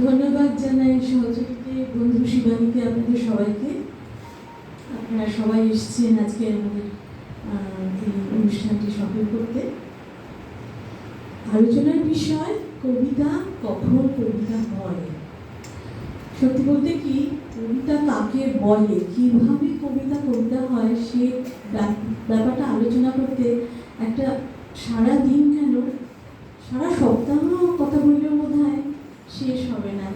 ধন্যবাদ জানাই সহযোগীকে, বন্ধু শিবানীকে, আপনাদের সবাইকে। আপনারা সবাই এসেছেন আজকে আমাদের এই অনুষ্ঠানটি সফল করতে। আলোচনার বিষয় কবিতা, কখন কবিতা হয়। সত্যি বলতে কি, কবিতা কাকে বলে, কিভাবে কবিতা হয়, সে ব্যাপারটা আলোচনা করতে একটা সারা দিন কেন সারা সপ্তাহ কথা বললেও বোধহয় শেষ হবে না।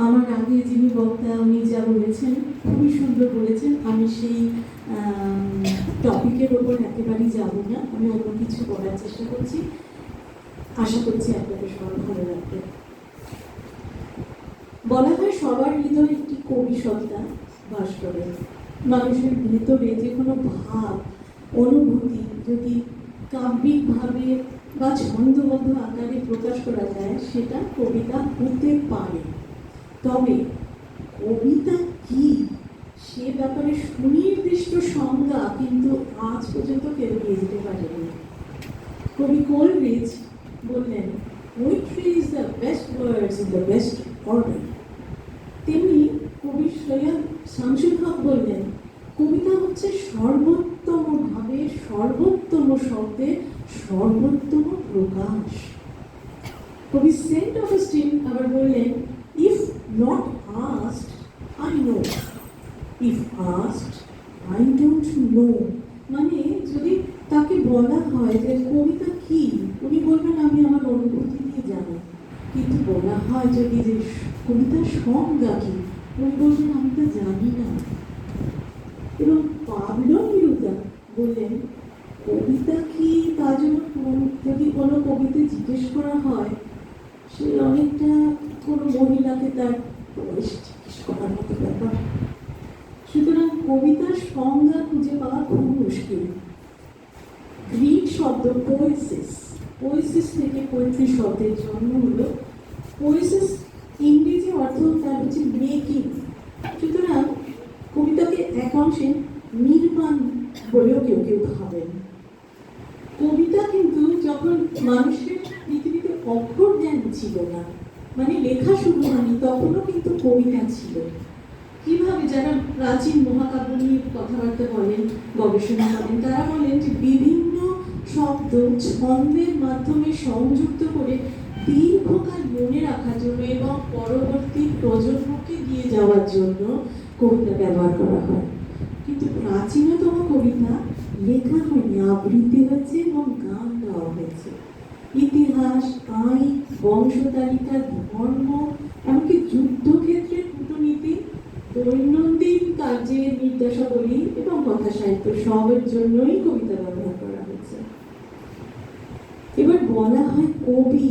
আমার আগে যিনি বক্তা, উনি যা বলেছেন খুবই সুন্দর বলেছেন। আমি সেই টপিকের ওপর একেবারেই যাব না, আমি অন্য কিছু বলার চেষ্টা করছি। আশা করছি আপনাদের সবার ভালো লাগবে। বলা হয় সবার হৃদয়ে একটি কবি সত্তা বাস করে। মানুষের ভেতরে যে কোনো ভাব, অনুভূতি যদি কাব্যিকভাবে বা ছন্দবদ্ধ আকারে প্রকাশ করা যায়, সেটা কবিতা হতে পারে। তবে কবিতা কি, সে ব্যাপারে সুনির্দিষ্ট সংজ্ঞা কিন্তু আজ পর্যন্ত কেউ দিয়ে যেতে পারেনি। কবি কোলরিজ বললেন, poetry is the best words in the best order. তেমনি কবি সৈয়দ শামসুল হক বললেন, কবিতা হচ্ছে সর্বোত্তম ভাবে, সর্বোত্তম শব্দে সর্বোত্তম প্রকাশ। কবি সেন্ট অগাস্টিন আবার বললেন, if not asked I know, if asked I don't know. মানে যদি তাকে বলা হয় যে কবিতা কি, উনি বলবেন আমি আমার অনুভূতি দিয়ে জানি। কিন্তু বলা হয় যদি যে কবিতার সংজ্ঞা কি, উনি বলবেন আমি তো জানি না। এবং পাবলো নেরুদা বললেন, কবিতা কি তা জন্য যদি কোনো কবিতে জিজ্ঞেস করা হয়, সে অনেকটা কোনো মহিলাকে তার বয়স জিজ্ঞেস করার মতো ব্যাপার। সুতরাং কবিতার সংজ্ঞা খুঁজে পাওয়া খুব মুশকিল। গ্রিক শব্দ পোয়েসিস, পোয়েসিস থেকে পোয়েট্রি শব্দের জন্ম হলো। পোয়েসিস ইংরেজি অর্থ তার হচ্ছে মেকিং। সুতরাং কবিতাকে এক অংশে নির্মাণ বলেও কেউ কেউ ভাবেন। কবিতা কিন্তু যখন মানুষের পৃথিবীতে অক্ষর জ্ঞান ছিল না, মানে লেখা শুরু হয়নি, তখনও কিন্তু কবিতা ছিল। কিভাবে যারা প্রাচীন মহাকাব্য নিয়ে কথাবার্তা বলেন, গবেষণা করেন, তারা বলেন যে বিভিন্ন শব্দ ছন্দের মাধ্যমে সংযুক্ত করে দীর্ঘকাল মনে রাখার জন্য এবং পরবর্তী প্রজন্মকে দিয়ে যাওয়ার জন্য কবিতা ব্যবহার করা হয়। কিন্তু প্রাচীনতম কবিতা লেখা হয়নি, আবৃত্তি হয়েছে এবং গান গাওয়া হয়েছে। ইতিহাস, আইন, বংশতালিকা, ধর্ম, এমনকি যুদ্ধক্ষেত্রে কূটনীতি, দৈনন্দিন কার্যের নির্দেশাবলী এবং কথা সাহিত্য সবের জন্যই কবিতা ব্যবহার করা হয়েছে। এবার বলা হয় কবি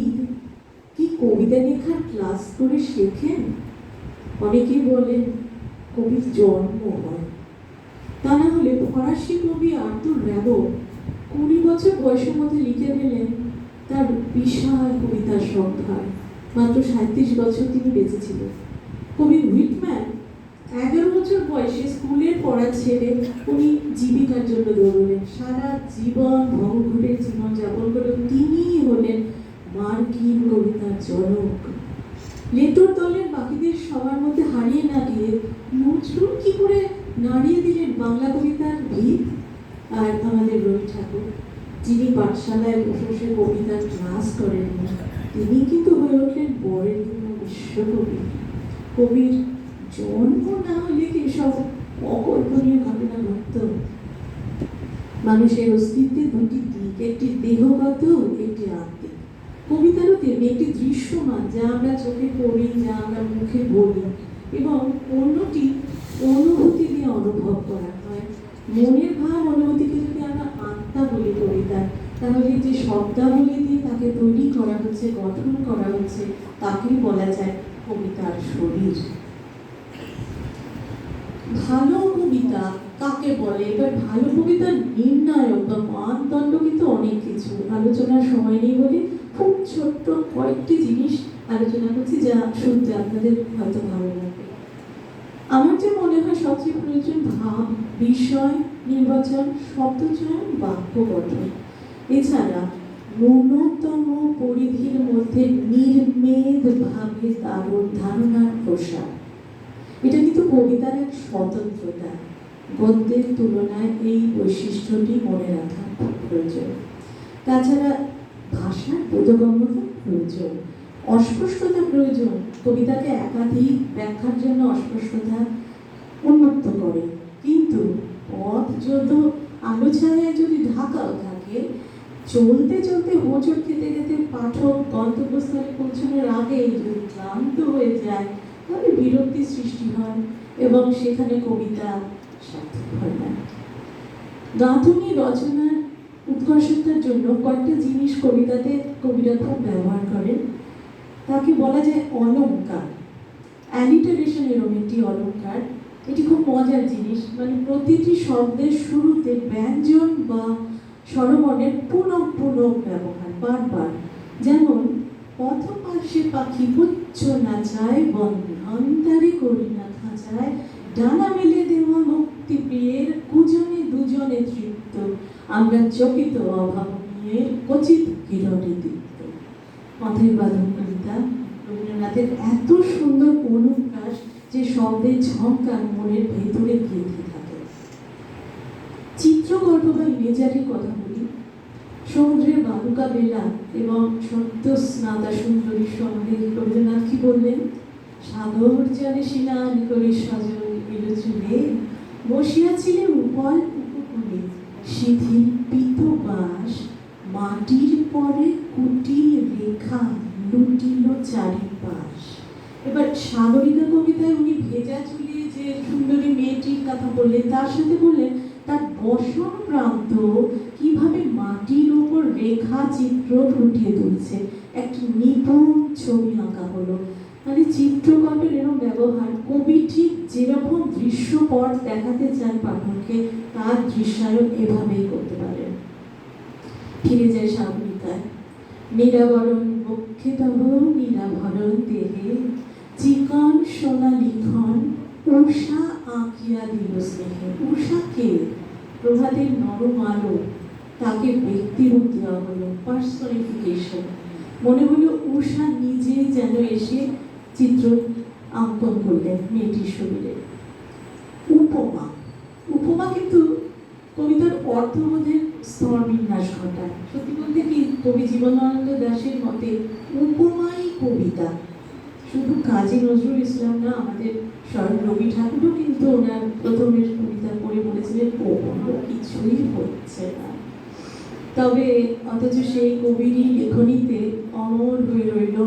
কি কবিতা লেখার ক্লাস করে শেখেন? অনেকেই বলেন কবির জন্ম হয়। তা না হলে ফরাসি কবি আর্তুর র্যাগো 20 বছর বয়সের মধ্যে লিখে দিলেন তার বিশাল কবিতার সম্ভার। মাত্র 37 বছর তিনি বেঁচে ছিলেন। কবি হুইটম্যান 11 বছর বয়সে স্কুলের পড়া ছেড়ে উনি জীবিকার জন্য দৌড়লেন। সারা জীবন ভবঘুরে জীবন যাপন করে তিনি হলেন মার্কিন কবিতার জনক। লেটোর দলের বাকিদের সবার মধ্যে হারিয়ে না গিয়ে নজরুল কি করে নাড়িয়ে দিলেন বাংলা কবিতার ভিত। আর আমাদের রবি ঠাকুর, যিনি পাঠশালায় বসে কবিতার ক্লাস করেন, তিনি কিন্তু হয়ে উঠলেন বরেণ্য বিশ্বকবি। কবির জন্ম না হলে কি সব অকল্পনীয় ঘটনা ঘটত। মানুষের অস্তিত্বে দুটি দিক, একটি দেহগত, একটি আত্মিক। কবিতারও তেমনি একটি দৃশ্যমান, যা আমরা চোখে পড়ি, যা আমরা মুখে বলি, এবং অন্যটি অনুভূতি দিয়ে অনুভব করা হয়। মনের ভাব অনুভূতিকে যদি আমরা আত্মা বলি কবিতা, তাহলে যে শব্দাবলী দিয়ে তাকে তৈরি করা হচ্ছে, গঠন করা হচ্ছে, তাকেই বলা যায় কবিতার শরীর। ভালো কবিতা কাকে বলে? এবার ভালো কবিতার নির্ণায়ক বা মানদণ্ড কিন্তু অনেক কিছু। আলোচনার সময় নেই বলে খুব ছোট্ট কয়েকটি জিনিস আলোচনা করছি, যা শুনতে আপনাদের হয়তো ভালো লাগবে। আমার যে মনে হয় সবচেয়ে প্রয়োজন ভাব, বিষয় নির্বাচন, শব্দচয়ন, বাক্য গঠন। এছাড়া ন্যূনতম পরিধির মধ্যে নির্মেদ ভাবে তার ধারণার প্রসার। এটা কিন্তু কবিতার এক স্বতন্ত্রতা। গদ্যের তুলনায় এই বৈশিষ্ট্যটি মনে রাখা প্রয়োজন। তাছাড়া ভাষার বোধগম্যতা প্রয়োজন, অস্পষ্টতা প্রয়োজন। কবিতাকে একাধিক ব্যাখ্যার জন্য অস্পষ্টতা উন্মুক্ত করে, কিন্তু পথ যত আলো ছায়ায় যদি ঢাকাও থাকে, চলতে চলতে হোঁচট খেতে খেতে পাঠক গন্তব্যস্থলে পৌঁছানোর আগেই যদি ক্লান্ত হয়ে যায়, তাহলে বিরক্তি সৃষ্টি হয় এবং সেখানে কবিতা সার্থক হয় না। গাঁথনি রচনার উৎকর্ষতার জন্য কয়েকটা জিনিস কবিতাতে কবিরা খুব ব্যবহার করেন। তাকে বলা যায় অলঙ্কার। অ্যালিটারেশন এরকম একটি অলঙ্কার। এটি খুব মজার জিনিস, মানে প্রতিটি শব্দের শুরুতে ব্যঞ্জন বা স্বরবর্ণের পুনঃ পুনঃ ব্যবহার বারবার। যেমন পথপার্শ্বে পাখি পুচ্ছ নাচায়, বন্ধন্তরে করি না খাঁচায়, ডানা মেলে দেওয়া মুক্তি প্রিয়ের, কুজনে দুজনে তৃপ্ত, আমরা চকিত অভাব নিয়ে কচিত কিরণে দীপ্ত। পথের বাঁধন কবিতা রবীন্দ্রনাথের এত সুন্দর অনুপ্রাস যে শব্দের ঝঙ্কার মনের ভেতরে গেঁথে থাকে। চিত্রকল্প বা ইমেজারির কথা বলি। সমুদ্রের বালুকা বেলা এবং সদ্য স্নাতা সুন্দরীর সঙ্গে রবীন্দ্রনাথ কি বললেন? সাগর জলে স্নান করে সজল এলো চুলে, বসিয়াছিলে উপল উপকূলে, শিথিল পিত বাস, মাটির পরে কুটির রেখা লুটিল চারিপাশ। এবার সাগরিকা কবিতায় উনি ভেজা চুলে যে সুন্দরী মেয়েটির কথা বললেন, তার সাথে বললেন তার বসন প্রান্ত কিভাবে মাটির উপর রেখা চিত্র ফুটিয়ে তুলছে, একটি নিপুণ ছবি আঁকা হলো। মানে চিত্রকল্পের এরকম ব্যবহার, কবি ঠিক যেরকম দৃশ্যপট দেখাতে চান পাঠককে, তার দৃশ্যায়ন এভাবেই করতে পারেন। ফিরে যায় সাগরিকায়। নিরাবরণ বক্ষে তব নিরাভরণ দেহে, চিকন সোনা লিখন উষা আঁকিয়া দিল স্নেহে। উষাকে, প্রভাতের নরম আলো, তাকে ব্যক্তিরূপ দেওয়া হলো, পার্সনিফিকেশন। মনে হলো উষা নিজেই যেন এসে চিত্র অঙ্কন করলেন মেয়েটির শরীরে। উপমা, উপমা কিন্তু কবিতার অর্থবোধের স্তর বিন্যাস ঘটায়। সত্যি বলতে কি, কবি জীবনানন্দ দাশের মতে উপমাই কবিতা। শুধু কাজী নজরুল ইসলাম না, আমাদের স্বয়ং রবি ঠাকুরও কিন্তু ওনার প্রথমের কবিতা পড়ে বলেছিলেন উপমা কিছুই হচ্ছে না। তবে অথচ সেই কবিরই লেখনীতে অমর হয়ে রইল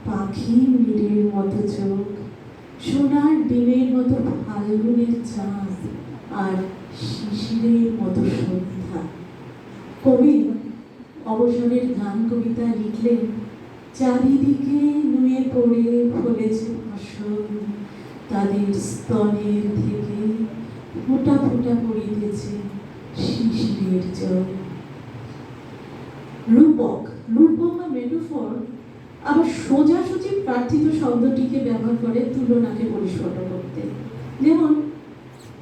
পাখি নীড়ের মতো চোখ, সোনার ডিমের মতো ফাল্গুনের চাঁদ, আর শিশিরের মতো সন্ধ্যা। কবি অবসরের গান কবিতা লিখলেন, চারিদিকে নুয়ে পড়ে ফলেছে ফসল, তাদের স্তনের থেকে ফোঁটা ফোঁটা পড়িতেছে শিশিরের জল। রূপক, রূপক বা মেটাফর আবার সোজাসুজি প্রার্থিত শব্দটিকে ব্যবহার করে তুলনাকে পরিস্ফুট করতে। যেমন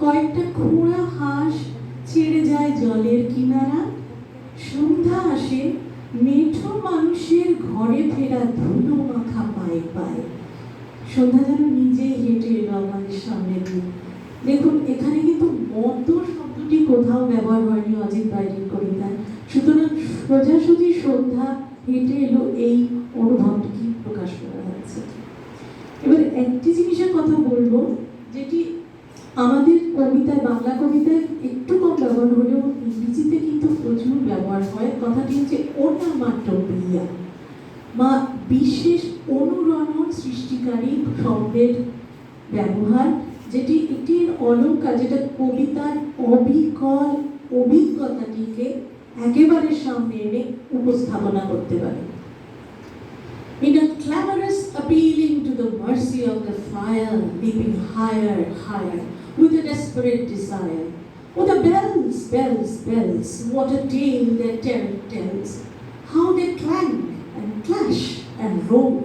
কয়েকটা খোঁড়া হাঁস ছেড়ে যায় জলের কিনারা, সন্ধ্যা আসে মেঠো মানুষের ঘরে ফেরা ধুলো মাখা পায়ে পায়ে। সন্ধ্যা যেন নিজেই হেঁটে এলো আমাদের সামনে দিয়ে। দেখুন এখানে কিন্তু মতো শব্দটি কোথাও ব্যবহার হয়নি অজিত বাইরের কবিতায়। সুতরাং সোজাসুজি সন্ধ্যা হেঁটে এলো এই অনুভবটি প্রকাশ করা হয়েছে। এবার একটি জিনিসের কথা বলবো, যেটি আমাদের কবিতায়, বাংলা কবিতায় একটু কম ব্যবহার হলেও ইংরেজিতে কিন্তু প্রচুর ব্যবহার হয়। কথাটি হচ্ছে ওনামাটোপিয়া বা বিশেষ অনুরণন সৃষ্টিকারী শব্দের ব্যবহার, যেটি একটি অলঙ্কার, যেটা কবিতার অবিকল অভিজ্ঞতাটিকে একেবারে সামনে এনে উপস্থাপনা করতে পারে। In a clamorous appealing to the mercy of the fire, leaping higher, higher, with a desperate desire. Oh, the bells, bells, bells, what a tale their terror tells. How they clang and clash and roll,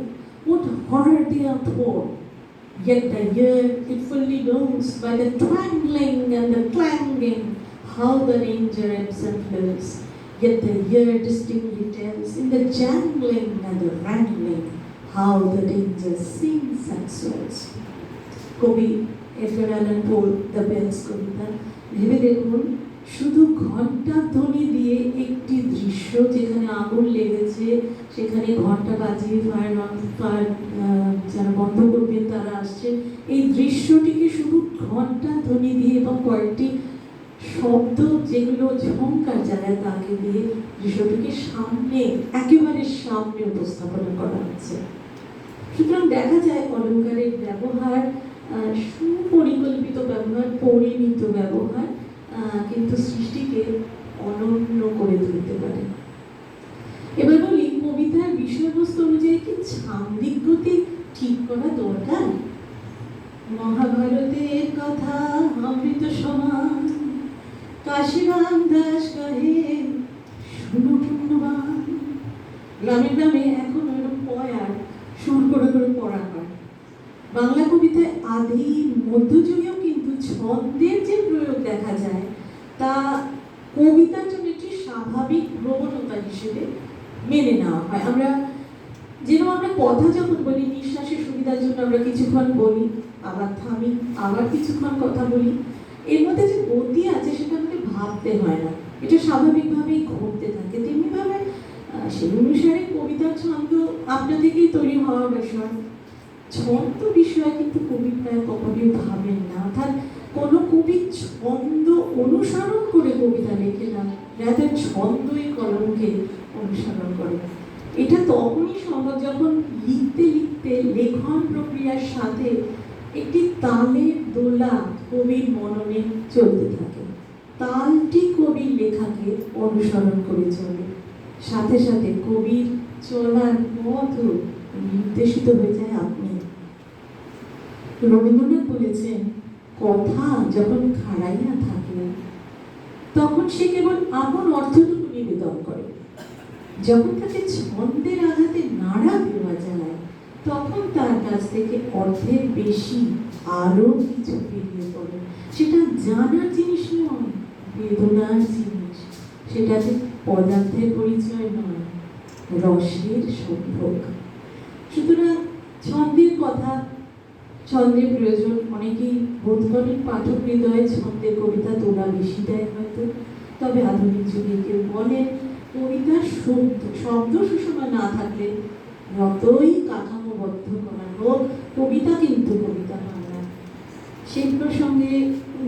what horror they outpour. Yet the ear it fully knows by the twangling and the clanging, how the danger ebbs and flows. Yet the year distinctly tells in the jangling and the wrangling how the danger sings and swells. কবি Edgar Allan পোর the bells কবিতা। ভেবে দেখুন, শুধু ঘন্টা ধ্বনি দিয়ে একটি দৃশ্য, যেখানে আগুন লেগেছে, সেখানে ঘন্টা বাজিয়ে ফায়ার যারা বন্ধ করবেন তারা আসছে, এই দৃশ্যটিকে শুধু ঘন্টা ধ্বনি দিয়ে এবং কয়েকটি শব্দ যেগুলো ঝংকার জায়গায় তাকে দিয়ে দৃশ্যটিকে সামনে, একেবারে সামনে উপস্থাপনা করা হচ্ছে। সুতরাং দেখা যায় অলঙ্কারের ব্যবহার, সুপরিকল্পিত ব্যবহার, পরিমিত ব্যবহার কিন্তু সৃষ্টিকে অনন্য করে তুলতে পারে। এবার বলি, কবিতার বিষয়বস্তু অনুযায়ী কি ছান্দিক গতি ঠিক করা দরকার? মহাভারতের কথা অমৃত সমান, কাশীরাম দাস কহে শুনো পুণ্যবান। গ্রামে গ্রামে এখন ওইরকম পয়ার সুর করে করে পড়া হয়। বাংলা কবিতায় আদি মধ্যযুগেও কিন্তু ছন্দের যে প্রয়োগ দেখা যায় তা কবিতার জন্য একটি স্বাভাবিক প্রবণতা হিসেবে মেনে নেওয়া হয়। আমরা কথা যখন বলি, নিঃশ্বাসের সুবিধার জন্য আমরা কিছুক্ষণ বলি, আবার থামি, আবার কিছুক্ষণ কথা বলি, এর মধ্যে যে গতি আছে সেটা আমাদের ভাবতে হয় না, এটা স্বাভাবিকভাবেই ঘটতে থাকে। তেমনিভাবে সেই অনুসারে কবিতার ছন্দ আপনা থেকেই তৈরি হওয়ার বিষয়। ছন্দ বিষয় কিন্তু কবি প্রায় কখনোই ভাবেন না, অর্থাৎ কোনো কবি ছন্দ অনুসরণ করে কবিতা লেখে না, রাদার ছন্দই কলমকে অনুসরণ করে। এটা তখনই সম্ভব যখন লিখতে লিখতে লেখন প্রক্রিয়ার সাথে একটি তালের দোলা কবির মননে চলতে থাকে। তালটি কবির লেখাকে অনুসরণ করে চলে, সাথে সাথে কবির চলার পথও নির্দেশিত হয়ে যায় আপনি। রবীন্দ্রনাথ বলেছেন, কথা যখন খাড়াইয়া থাকে তখন সে কেবল আপন অর্থটুকু নিবেদন করে, যখন তাকে ছন্দের আঘাতে নাড়া দেওয়া যায় তখন তার কাছ থেকে অর্থের বেশি আরো কিছু বেরিয়ে পড়ে। সেটা জানার জিনিস নয়, বেদনার জিনিস। সেটা যে পদার্থের পরিচয় নয়, রসের সম্ভোগ। সুতরাং ছন্দের কথা, ছন্দের প্রয়োজন অনেকেই বোধ করেন পাঠক হৃদয়ে ছন্দের কবিতা তোলা বেশি দেয় হয়তো। তবে আধুনিক যুগে কেউ বলেন কবিতার শব্দ সুষমা না থাকলে যতই কাঠামোবদ্ধ করা হোক, কবিতা কিন্তু কবিতা হয় না। সেই প্রসঙ্গে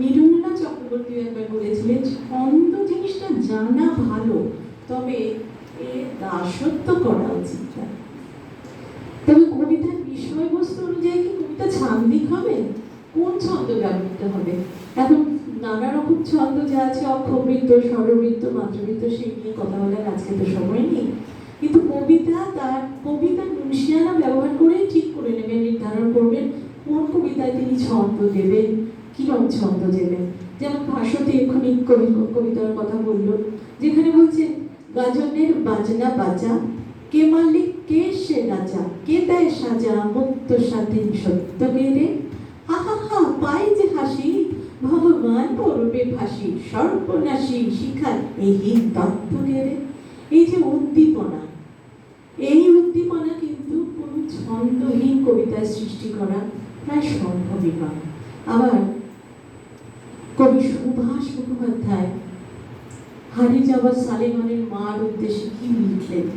নির্মলা চক্রবর্তী একবার বলেছিলেন, ছন্দ জিনিসটা জানা ভালো, তবে এ দাসত্ব করা উচিত না। তবে কবিতার বিষয়বস্তু অনুযায়ী কি কবিতা ছান্দিক হবে? কোন ছন্দ ব্যবহৃত হবে? এখন নানা রকম ছন্দ যা আছে, অক্ষবৃত্ত, স্বরবৃত্ত, মাত্রবৃত্ত, সেই নিয়ে কথা বলার আজকে তো সময় নেই। কিন্তু কবিতার মুন্সিয়ানা ব্যবহার করেই ঠিক করে নেবেন, নির্ধারণ করবেন কোন কবিতায় তিনি ছন্দ দেবেন, কিরকম ছন্দ দেবেন। যেমন ভাস্বতী এক্ষুনি কবিতার কথা বলল, যেখানে বলছে গাজনের বাজনা বাজা, কে মালিক কে সে রাজা, কে দেয় সাজা মুক্ত স্বাধীন সত্য বেড়ে, হা হা হা পাই যে হাসি, ভগবান পরবে ফাঁসি, সর্বনাশী শিখার এই তত্ত্ব গেড়ে। এই যে উদ্দীপনা, এই উদ্দীপনা কিন্তু কোনো ছন্দহীন কবিতায় সৃষ্টি করা প্রায় সম্ভবই নয়। আবার কবি সুভাষ মুখোপাধ্যায় হারিয়ে যাওয়া সালেমানের মার উদ্দেশ্যে কি লিখলেন?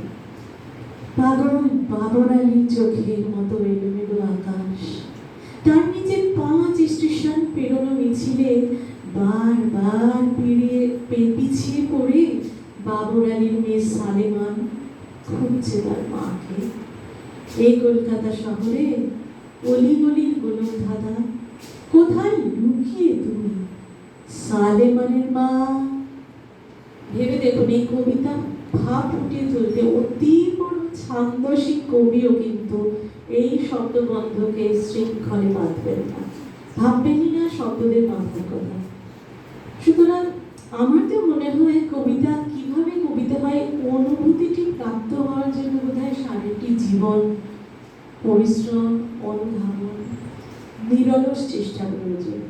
পাগল বাবর আলীর চোখের মতো এলোমেলো আকাশ, তার নিচে 5 স্টেশন পেরোনো মিছিলে বারবার পিছিয়ে পড়ে বাবর আলীর মেয়ে সালেমান খুঁজছে তার মাকে। এই কলকাতা শহরে অলিগলির গোলক ধাঁধা, কোথায় লুকিয়ে তুমি সালেমানের মা? ভেবে দেখুন, এই কবিতা ভাব ফুটিয়ে তুলতে অতি বড় ছান্দসিক কবিও কিন্তু এই শব্দবন্ধকে শৃঙ্খলে বাঁধবেন না, ভাববেনই না শব্দদের বাঁধার কথা। সুতরাং আমার তো মনে হয় কবিতা কিভাবে কবিতা হয়, অনুভূতিটি প্রাপ্ত হওয়ার জন্য বোধহয় সারাটি জীবন পরিশ্রম, অনুধাবন, নিরলস চেষ্টা প্রয়োজন।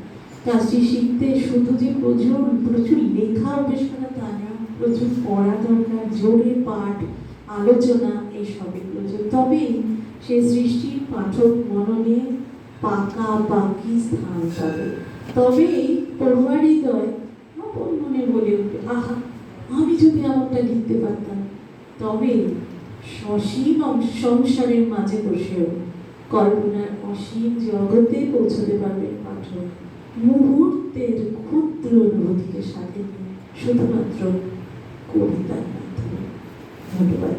কাজটি শিখতে শুধু যে প্রচুর লেখা অভ্যেস করা তা না, প্রচুর পড়া দরকার, জোরে পাঠ, আলোচনা, এইসবই প্রয়োজন। তবেই সে সৃষ্টির পাঠক মননে পাকাপাকি স্থান পাবে। তবেই পড়ুয়া হৃদয় আপন মনে বলে উঠবে, আহা, আমি যদি আমারটা লিখতে পারতাম। তবেই সসীম সংসারের মাঝে বসেও কল্পনার অসীম জগতে পৌঁছতে পারবেন পাঠক, মুহূর্তের ক্ষুদ্র অনুভূতিকে সাথে নিয়ে, শুধুমাত্র কবিতার মাধ্যমে। ধন্যবাদ।